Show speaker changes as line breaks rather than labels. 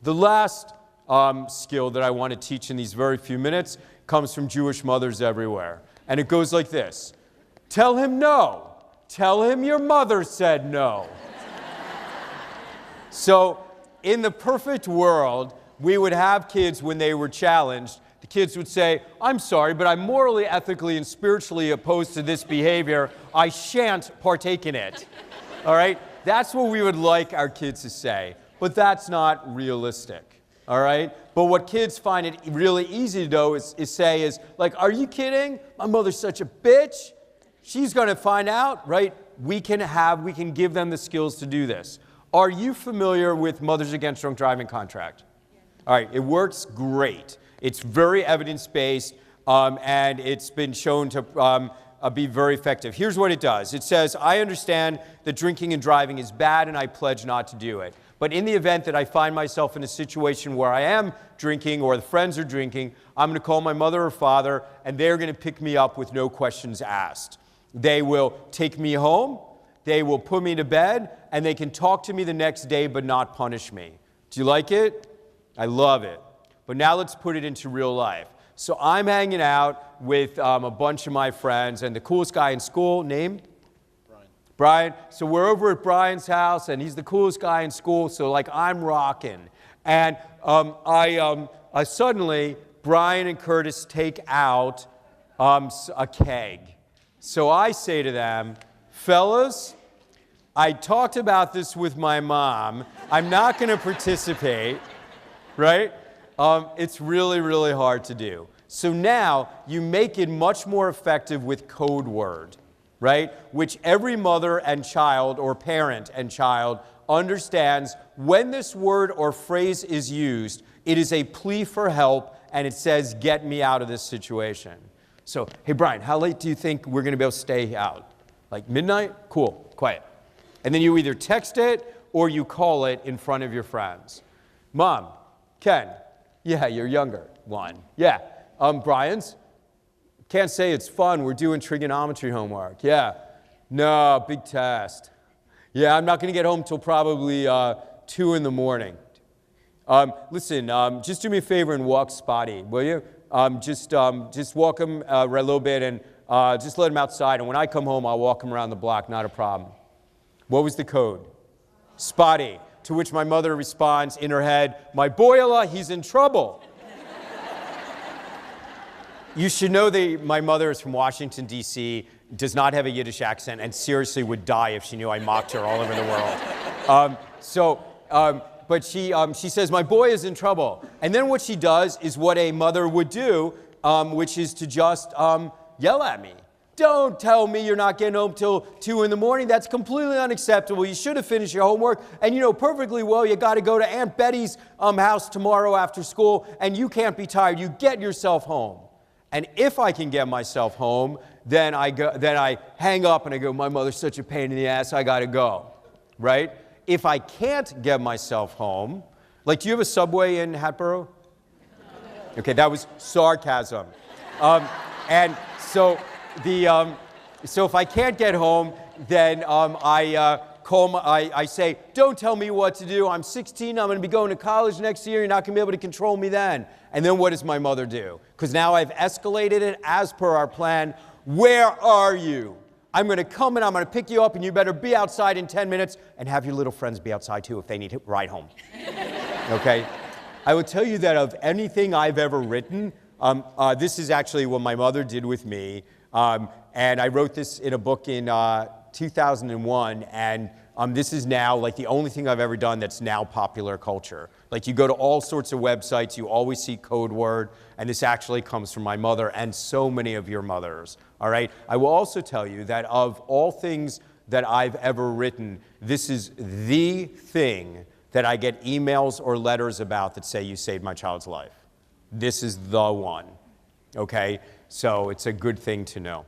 The last skill that I want to teach in these very few minutes comes from Jewish mothers everywhere. And it goes like this. Tell him no. Tell him your mother said no. So in the perfect world, we would have kids when they were challenged. The kids would say, I'm sorry, but I'm morally, ethically, and spiritually opposed to this behavior. I shan't partake in it. All right? That's what we would like our kids to say. But that's not realistic. All right? But what kids find it really easy to do is say is, like, are you kidding? My mother's such a bitch. She's going to find out, right? We can give them the skills to do this. Are you familiar with Mothers Against Drunk Driving contract? All right, it works great. It's very evidence-based, and it's been shown to be very effective. Here's what it does. It says, I understand that drinking and driving is bad, and I pledge not to do it. But in the event that I find myself in a situation where I am drinking or the friends are drinking, I'm going to call my mother or father, and they're going to pick me up with no questions asked. They will take me home, they will put me to bed, and they can talk to me the next day but not punish me. Do you like it? I love it. But now let's put it into real life. So I'm hanging out with a bunch of my friends, and the coolest guy in school, name? Brian. So we're over at Brian's house, and he's the coolest guy in school, so like I'm rocking. And suddenly, Brian and Curtis take out a keg. So I say to them, fellas, I talked about this with my mom. I'm not going to participate, right? It's really, really hard to do. So now you make it much more effective with code word, right? Which every mother and child or parent and child understands when this word or phrase is used, it is a plea for help and it says, get me out of this situation. So, hey Brian, how late do you think we're going to be able to stay out? Like midnight? Cool, quiet. And then you either text it or you call it in front of your friends. Mom, Ken, yeah, you're younger one. Yeah, Brian's? Can't say it's fun. We're doing trigonometry homework. Yeah. No, big test. Yeah, I'm not going to get home till probably 2 in the morning. Listen, just do me a favor and walk Spotty, will you? Just walk him a little bit and just let him outside. And when I come home, I'll walk him around the block. Not a problem. What was the code? Spotty. To which my mother responds in her head, my boyala, he's in trouble. You should know that my mother is from Washington, D.C., does not have a Yiddish accent, and seriously would die if she knew I mocked her all over the world. But she says, my boy is in trouble. And then what she does is what a mother would do, which is to just yell at me. Don't tell me you're not getting home till 2 in the morning. That's completely unacceptable. You should have finished your homework. And you know perfectly well you got to go to Aunt Betty's house tomorrow after school, and you can't be tired. You get yourself home. And if I can get myself home, then I hang up and I go, my mother's such a pain in the ass, I got to go, right? If I can't get myself home, like, do you have a Subway in Hatboro? Okay, that was sarcasm. And so if I can't get home, then I say, don't tell me what to do. I'm 16. I'm going to be going to college next year. You're not going to be able to control me then. And then what does my mother do? Because now I've escalated it as per our plan. Where are you? I'm going to come and I'm going to pick you up, and you better be outside in 10 minutes, and have your little friends be outside too if they need a ride home. Okay? I will tell you that of anything I've ever written, this is actually what my mother did with me. And I wrote this in a book in 2001, and this is now like the only thing I've ever done that's now popular culture. Like, you go to all sorts of websites, you always see code word, and this actually comes from my mother and so many of your mothers, all right? I will also tell you that of all things that I've ever written, this is the thing that I get emails or letters about that say you saved my child's life. This is the one, okay? So it's a good thing to know.